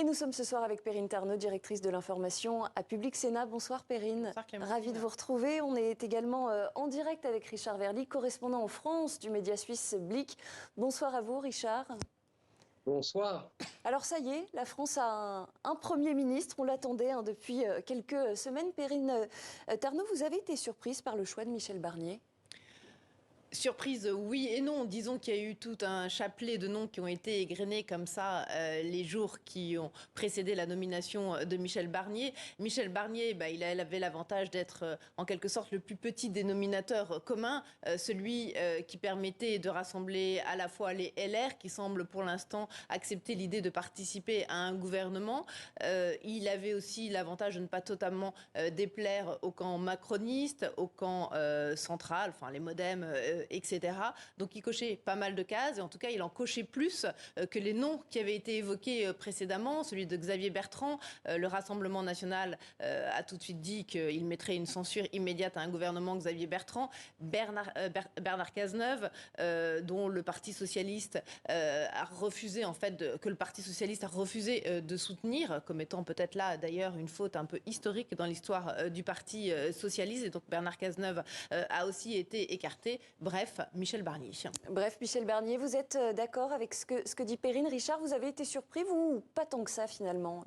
Et nous sommes ce soir avec Perrine Tarnot, directrice de l'information à Public Sénat. Bonsoir Perrine. Bonsoir Clémentine. Ravie de vous retrouver. On est également en direct avec Richard Verly, correspondant en France du média suisse Blick. Bonsoir à vous Richard. Bonsoir. Alors ça y est, la France a un Premier ministre. On l'attendait depuis quelques semaines. Perrine Tarnot, vous avez été surprise par le choix de Michel Barnier ? Surprise, oui et non. Disons qu'il y a eu tout un chapelet de noms qui ont été égrenés comme ça les jours qui ont précédé la nomination de Michel Barnier. Michel Barnier, il avait l'avantage d'être en quelque sorte le plus petit dénominateur commun, celui qui permettait de rassembler à la fois les LR qui semblent pour l'instant accepter l'idée de participer à un gouvernement. Il avait aussi l'avantage de ne pas totalement déplaire au camp macroniste, au camp central, enfin les Modem, etc. Donc il cochait pas mal de cases et en tout cas il en cochait plus que les noms qui avaient été évoqués précédemment, celui de Xavier Bertrand. Le Rassemblement national a tout de suite dit qu'il mettrait une censure immédiate à un gouvernement Xavier Bertrand. Bernard Cazeneuve, dont le Parti socialiste a refusé que le Parti socialiste a refusé de soutenir, comme étant peut-être là d'ailleurs une faute un peu historique dans l'histoire du Parti socialiste. Et donc Bernard Cazeneuve a aussi été écarté. Bref, Michel Barnier. Bref, Michel Barnier, vous êtes d'accord avec ce que dit Perrine. Richard, vous avez été surpris, vous, ou pas tant que ça finalement ?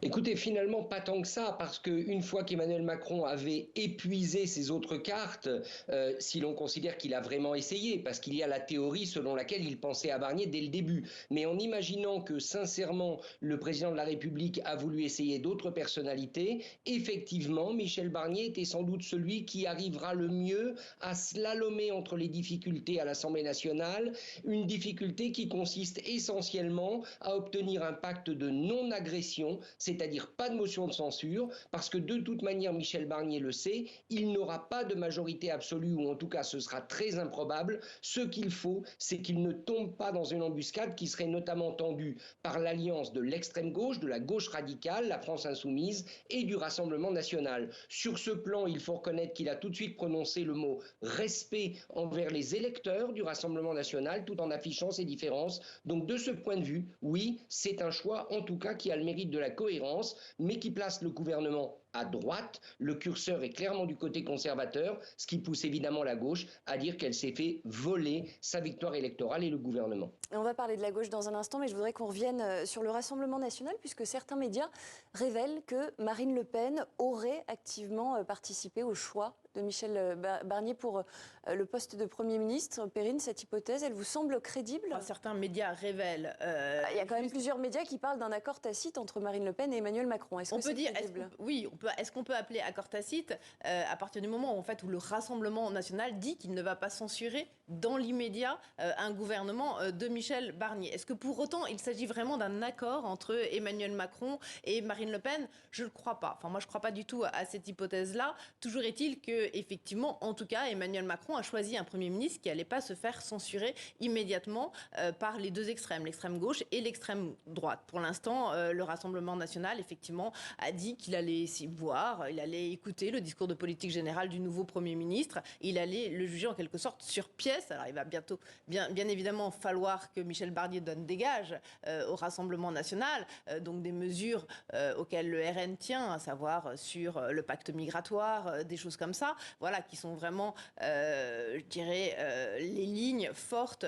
Écoutez, finalement, pas tant que ça, parce qu'une fois qu'Emmanuel Macron avait épuisé ses autres cartes, si l'on considère qu'il a vraiment essayé, parce qu'il y a la théorie selon laquelle il pensait à Barnier dès le début, mais en imaginant que, sincèrement, le président de la République a voulu essayer d'autres personnalités, effectivement, Michel Barnier était sans doute celui qui arrivera le mieux à slalomer entre les difficultés à l'Assemblée nationale, une difficulté qui consiste essentiellement à obtenir un pacte de non-agression, c'est-à-dire pas de motion de censure, parce que de toute manière, Michel Barnier le sait, il n'aura pas de majorité absolue, ou en tout cas ce sera très improbable. Ce qu'il faut, c'est qu'il ne tombe pas dans une embuscade qui serait notamment tendue par l'alliance de l'extrême gauche, de la gauche radicale, la France insoumise, et du Rassemblement national. Sur ce plan, il faut reconnaître qu'il a tout de suite prononcé le mot respect envers les électeurs du Rassemblement national, tout en affichant ses différences. Donc de ce point de vue, oui, c'est un choix en tout cas qui a le mérite de la cohérence, mais qui place le gouvernement à droite. Le curseur est clairement du côté conservateur, ce qui pousse évidemment la gauche à dire qu'elle s'est fait voler sa victoire électorale et le gouvernement. On va parler de la gauche dans un instant, mais je voudrais qu'on revienne sur le Rassemblement national, puisque certains médias révèlent que Marine Le Pen aurait activement participé au choix de Michel Barnier pour le poste de Premier ministre. Perrine, cette hypothèse, elle vous semble crédible ? Certains médias révèlent... Il y a quand même plusieurs médias qui parlent d'un accord tacite entre Marine Le Pen et Emmanuel Macron. Est-ce que c'est crédible ? Est-ce qu'on peut appeler accord tacite à partir du moment où le Rassemblement national dit qu'il ne va pas censurer dans l'immédiat un gouvernement de Michel Barnier. Est-ce que pour autant il s'agit vraiment d'un accord entre Emmanuel Macron et Marine Le Pen ? Je ne le crois pas. Moi je ne crois pas du tout à cette hypothèse-là. Toujours est-il que effectivement, en tout cas, Emmanuel Macron a choisi un Premier ministre qui n'allait pas se faire censurer immédiatement par les deux extrêmes, l'extrême gauche et l'extrême droite. Pour l'instant, le Rassemblement national, effectivement, a dit qu'il allait s'y voir, il allait écouter le discours de politique générale du nouveau Premier ministre, il allait le juger en quelque sorte sur pièce. Alors il va bientôt, bien évidemment, falloir que Michel Barnier donne des gages au Rassemblement national, donc des mesures auxquelles le RN tient, à savoir sur le pacte migratoire, des choses comme ça. Voilà, qui sont vraiment, je dirais, les lignes fortes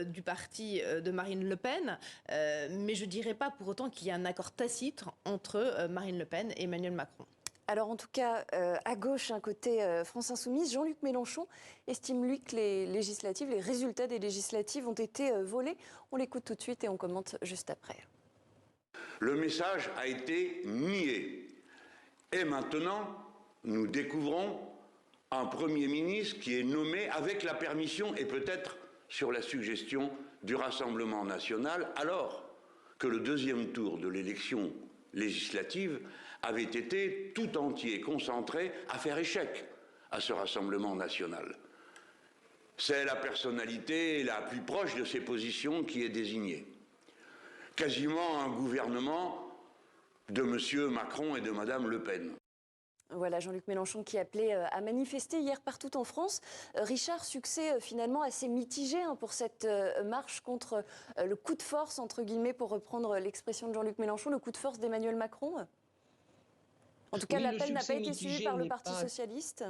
du parti de Marine Le Pen. Mais je ne dirais pas pour autant qu'il y a un accord tacite entre Marine Le Pen et Emmanuel Macron. Alors en tout cas, à gauche, un côté France Insoumise, Jean-Luc Mélenchon estime lui que les résultats des législatives ont été volés. On l'écoute tout de suite et on commente juste après. Le message a été nié. Et maintenant, nous découvrons un Premier ministre qui est nommé avec la permission et peut-être sur la suggestion du Rassemblement national, alors que le deuxième tour de l'élection législative avait été tout entier concentré à faire échec à ce Rassemblement national. C'est la personnalité la plus proche de ces positions qui est désignée. Quasiment un gouvernement de M. Macron et de Mme Le Pen. Voilà, Jean-Luc Mélenchon qui appelait à manifester hier partout en France. Richard, succès finalement assez mitigé pour cette marche contre le coup de force, entre guillemets, pour reprendre l'expression de Jean-Luc Mélenchon, le coup de force d'Emmanuel Macron. En tout cas, Oui, l'appel n'a pas été suivi par le Parti socialiste.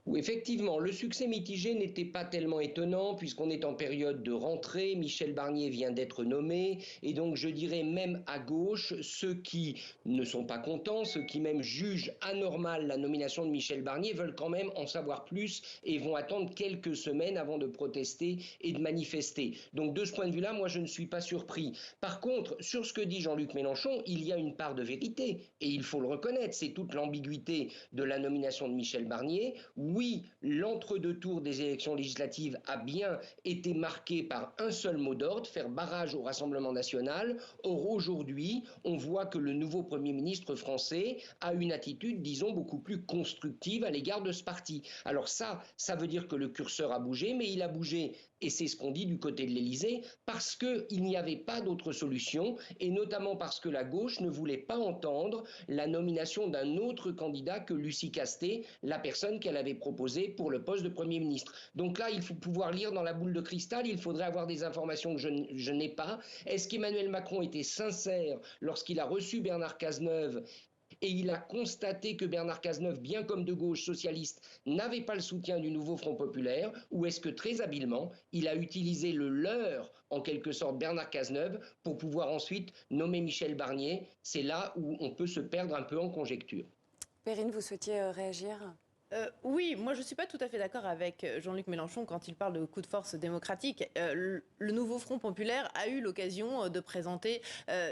Oui, effectivement, le succès mitigé n'était pas tellement étonnant puisqu'on est en période de rentrée. Michel Barnier vient d'être nommé et donc je dirais même à gauche, ceux qui ne sont pas contents, ceux qui même jugent anormal la nomination de Michel Barnier veulent quand même en savoir plus et vont attendre quelques semaines avant de protester et de manifester. Donc de ce point de vue-là, moi je ne suis pas surpris. Par contre, sur ce que dit Jean-Luc Mélenchon, il y a une part de vérité et il faut le reconnaître, c'est toute l'ambiguïté de la nomination de Michel Barnier. Oui, l'entre-deux tours des élections législatives a bien été marqué par un seul mot d'ordre, faire barrage au Rassemblement national. Or, aujourd'hui, on voit que le nouveau Premier ministre français a une attitude, disons, beaucoup plus constructive à l'égard de ce parti. Alors ça veut dire que le curseur a bougé, mais il a bougé, et c'est ce qu'on dit du côté de l'Élysée, parce qu'il n'y avait pas d'autre solution, et notamment parce que la gauche ne voulait pas entendre la nomination d'un autre candidat que Lucie Castet, la personne qu'elle avait proposée pour le poste de Premier ministre. Donc là, il faut pouvoir lire dans la boule de cristal, il faudrait avoir des informations que je n'ai pas. Est-ce qu'Emmanuel Macron était sincère lorsqu'il a reçu Bernard Cazeneuve et il a constaté que Bernard Cazeneuve, bien comme de gauche socialiste, n'avait pas le soutien du nouveau Front populaire, ou est-ce que très habilement, il a utilisé le leur, en quelque sorte, Bernard Cazeneuve, pour pouvoir ensuite nommer Michel Barnier? C'est là où on peut se perdre un peu en conjecture. Perrine, vous souhaitiez réagir ? Oui, moi je ne suis pas tout à fait d'accord avec Jean-Luc Mélenchon quand il parle de coup de force démocratique. Le nouveau Front populaire a eu l'occasion de présenter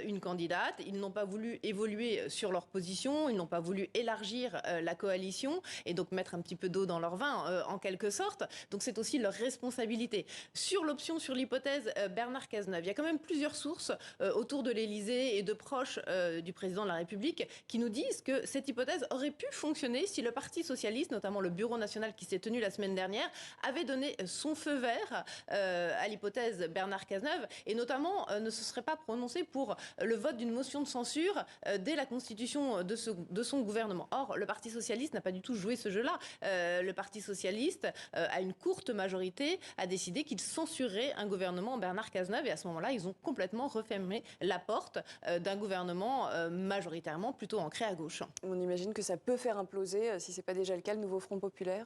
une candidate. Ils n'ont pas voulu évoluer sur leur position, ils n'ont pas voulu élargir la coalition et donc mettre un petit peu d'eau dans leur vin en quelque sorte. Donc c'est aussi leur responsabilité. Sur l'option, sur l'hypothèse Bernard Cazeneuve, il y a quand même plusieurs sources autour de l'Élysée et de proches du président de la République qui nous disent que cette hypothèse aurait pu fonctionner si le Parti socialiste, notamment le Bureau national qui s'est tenu la semaine dernière, avait donné son feu vert à l'hypothèse Bernard Cazeneuve et notamment ne se serait pas prononcé pour le vote d'une motion de censure dès la constitution de son gouvernement. Or, le Parti socialiste n'a pas du tout joué ce jeu-là. Le Parti socialiste, à une courte majorité, a décidé qu'il censurerait un gouvernement Bernard Cazeneuve et à ce moment-là, ils ont complètement refermé la porte d'un gouvernement majoritairement plutôt ancré à gauche. On imagine que ça peut faire imploser, si ce n'est pas déjà le cas, le nouveau Front populaire.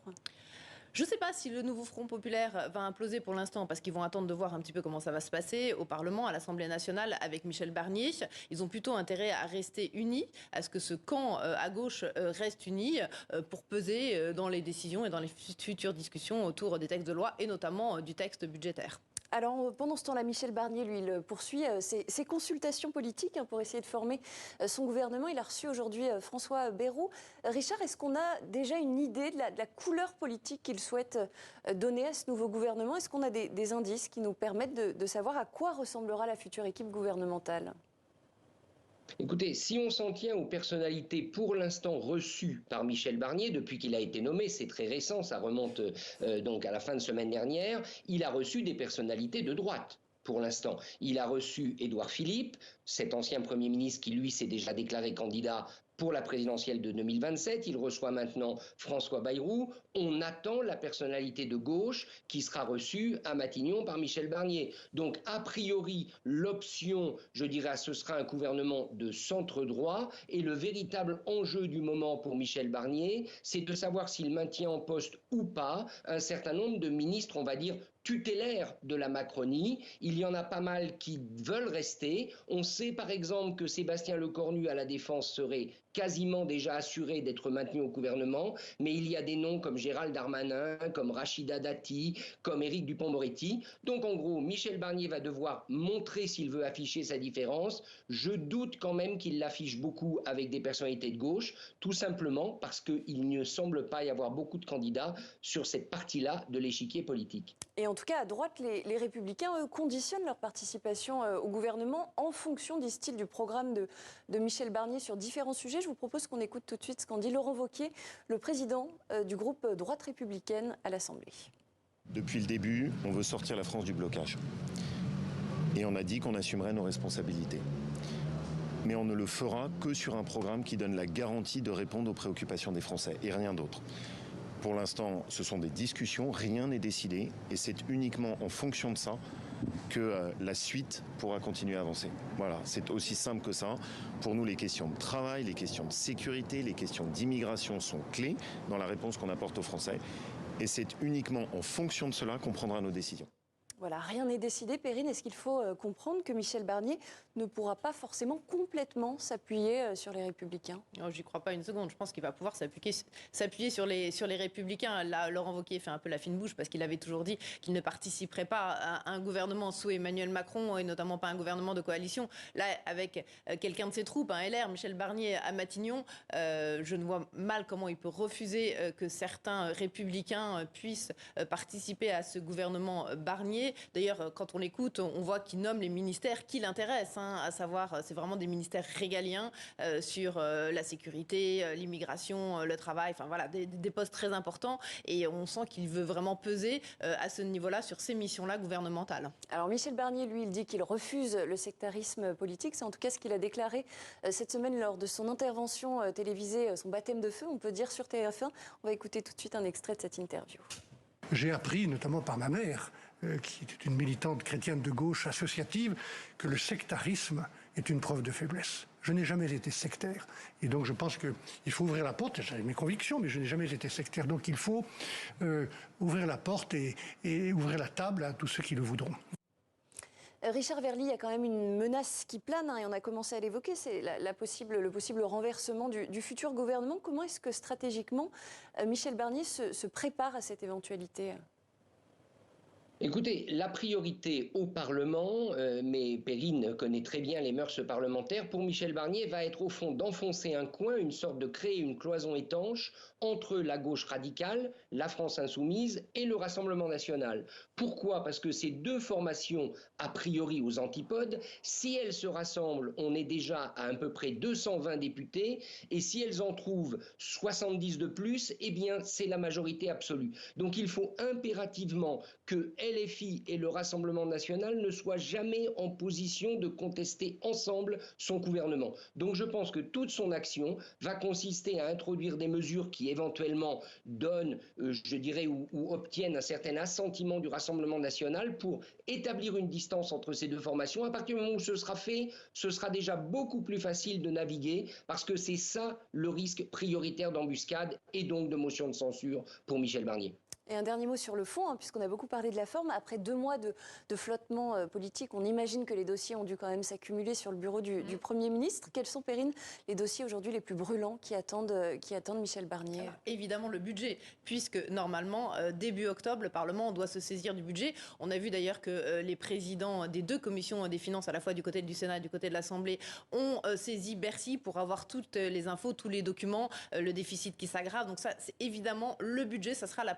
Je ne sais pas si le nouveau Front populaire va imploser pour l'instant parce qu'ils vont attendre de voir un petit peu comment ça va se passer au Parlement, à l'Assemblée nationale avec Michel Barnier. Ils ont plutôt intérêt à rester unis, à ce que ce camp à gauche reste uni pour peser dans les décisions et dans les futures discussions autour des textes de loi et notamment du texte budgétaire. Alors, pendant ce temps-là, Michel Barnier, lui, il poursuit ses consultations politiques pour essayer de former son gouvernement. Il a reçu aujourd'hui François Bayrou. Richard, est-ce qu'on a déjà une idée de la couleur politique qu'il souhaite donner à ce nouveau gouvernement? Est-ce qu'on a des indices qui nous permettent de savoir à quoi ressemblera la future équipe gouvernementale? Écoutez, si on s'en tient aux personnalités pour l'instant reçues par Michel Barnier, depuis qu'il a été nommé, c'est très récent, ça remonte donc à la fin de semaine dernière, il a reçu des personnalités de droite. Pour l'instant, il a reçu Édouard Philippe, cet ancien Premier ministre qui, lui, s'est déjà déclaré candidat pour la présidentielle de 2027. Il reçoit maintenant François Bayrou. On attend la personnalité de gauche qui sera reçue à Matignon par Michel Barnier. Donc, a priori, l'option, je dirais, ce sera un gouvernement de centre-droit. Et le véritable enjeu du moment pour Michel Barnier, c'est de savoir s'il maintient en poste ou pas un certain nombre de ministres, on va dire, tutélaires de la Macronie. Il y en a pas mal qui veulent rester. On sait par exemple que Sébastien Lecornu à la Défense serait quasiment déjà assuré d'être maintenu au gouvernement, mais il y a des noms comme Gérald Darmanin, comme Rachida Dati, comme Éric Dupond-Moretti. Donc en gros, Michel Barnier va devoir montrer s'il veut afficher sa différence. Je doute quand même qu'il l'affiche beaucoup avec des personnalités de gauche, tout simplement parce qu'il ne semble pas y avoir beaucoup de candidats sur cette partie-là de l'échiquier politique. Et en tout cas, à droite, les Républicains, eux, conditionnent leur participation au gouvernement en fonction, disent-ils, du programme de Michel Barnier sur différents sujets. Je vous propose qu'on écoute tout de suite ce qu'en dit Laurent Wauquiez, le président du groupe Droite républicaine à l'Assemblée. Depuis le début, on veut sortir la France du blocage. Et on a dit qu'on assumerait nos responsabilités. mais on ne le fera que sur un programme qui donne la garantie de répondre aux préoccupations des Français et rien d'autre. Pour l'instant, ce sont des discussions, rien n'est décidé et c'est uniquement en fonction de ça que la suite pourra continuer à avancer. Voilà, c'est aussi simple que ça. Pour nous, les questions de travail, les questions de sécurité, les questions d'immigration sont clés dans la réponse qu'on apporte aux Français et c'est uniquement en fonction de cela qu'on prendra nos décisions. Voilà, rien n'est décidé. Perrine, est-ce qu'il faut comprendre que Michel Barnier ne pourra pas forcément complètement s'appuyer sur les Républicains? Oh, j'y crois pas une seconde. Je pense qu'il va pouvoir s'appuyer sur les Républicains. Là, Laurent Wauquiez fait un peu la fine bouche parce qu'il avait toujours dit qu'il ne participerait pas à un gouvernement sous Emmanuel Macron et notamment pas un gouvernement de coalition. Là, avec quelqu'un de ses troupes, un LR, Michel Barnier à Matignon, je ne vois mal comment il peut refuser que certains Républicains puissent participer à ce gouvernement Barnier. D'ailleurs, quand on l'écoute, on voit qu'il nomme les ministères qui l'intéressent, à savoir, c'est vraiment des ministères régaliens sur la sécurité, l'immigration, le travail, enfin voilà, des postes très importants. Et on sent qu'il veut vraiment peser à ce niveau-là sur ces missions-là gouvernementales. Alors Michel Barnier, lui, il dit qu'il refuse le sectarisme politique. C'est en tout cas ce qu'il a déclaré cette semaine lors de son intervention télévisée, son baptême de feu, on peut dire, sur TF1. On va écouter tout de suite un extrait de cette interview. J'ai appris, notamment par ma mère, qui était une militante chrétienne de gauche associative, que le sectarisme est une preuve de faiblesse. Je n'ai jamais été sectaire. Et donc je pense qu'il faut ouvrir la porte. J'ai mes convictions, mais je n'ai jamais été sectaire. Donc il faut ouvrir la porte et ouvrir la table à tous ceux qui le voudront. Richard Verly, il y a quand même une menace qui plane, et on a commencé à l'évoquer, c'est le possible renversement du futur gouvernement. Comment est-ce que stratégiquement Michel Barnier se prépare à cette éventualité ? Écoutez, la priorité au Parlement, mais Perrine connaît très bien les mœurs parlementaires, pour Michel Barnier va être au fond d'enfoncer un coin, une sorte de créer une cloison étanche entre la gauche radicale, la France insoumise et le Rassemblement national. Pourquoi ? Parce que ces deux formations, a priori aux antipodes, si elles se rassemblent, on est déjà à peu près 220 députés, et si elles en trouvent 70 de plus, eh bien c'est la majorité absolue. Donc il faut impérativement que LFI et le Rassemblement national ne soient jamais en position de contester ensemble son gouvernement. Donc je pense que toute son action va consister à introduire des mesures qui éventuellement donnent, je dirais, ou obtiennent un certain assentiment du Rassemblement national pour établir une distance entre ces deux formations. À partir du moment où ce sera fait, ce sera déjà beaucoup plus facile de naviguer parce que c'est ça le risque prioritaire d'embuscade et donc de motion de censure pour Michel Barnier. Et un dernier mot sur le fond, puisqu'on a beaucoup parlé de la forme. Après 2 mois de flottement politique, on imagine que les dossiers ont dû quand même s'accumuler sur le bureau du Premier ministre. Quels sont, Perrine, les dossiers aujourd'hui les plus brûlants qui attendent Michel Barnier ? Alors, évidemment, le budget, puisque normalement, début octobre, le Parlement doit se saisir du budget. On a vu d'ailleurs que les présidents des 2 commissions des finances, à la fois du côté du Sénat et du côté de l'Assemblée, ont saisi Bercy pour avoir toutes les infos, tous les documents, le déficit qui s'aggrave. Donc ça, c'est évidemment le budget, ça sera la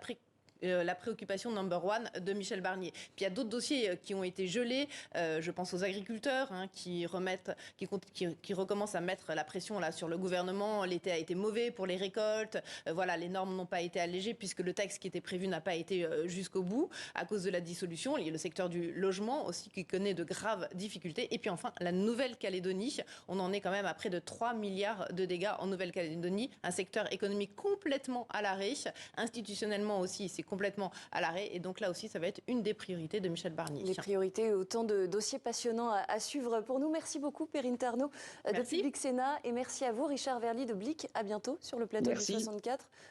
préoccupation number one de Michel Barnier. Puis il y a d'autres dossiers qui ont été gelés. Je pense aux agriculteurs qui recommencent à mettre la pression là sur le gouvernement. L'été a été mauvais pour les récoltes. Voilà, les normes n'ont pas été allégées puisque le texte qui était prévu n'a pas été jusqu'au bout à cause de la dissolution. Il y a le secteur du logement aussi qui connaît de graves difficultés. Et puis enfin, la Nouvelle-Calédonie. On en est quand même à près de 3 milliards de dégâts en Nouvelle-Calédonie. Un secteur économique complètement à l'arrêt. Institutionnellement aussi, c'est complètement à l'arrêt. Et donc là aussi, ça va être une des priorités de Michel Barnier. Les priorités, autant de dossiers passionnants à suivre pour nous. Merci beaucoup, Perrine Tarnaud de Public Sénat. Et merci à vous, Richard Verly de Blic. À bientôt sur le plateau du 64.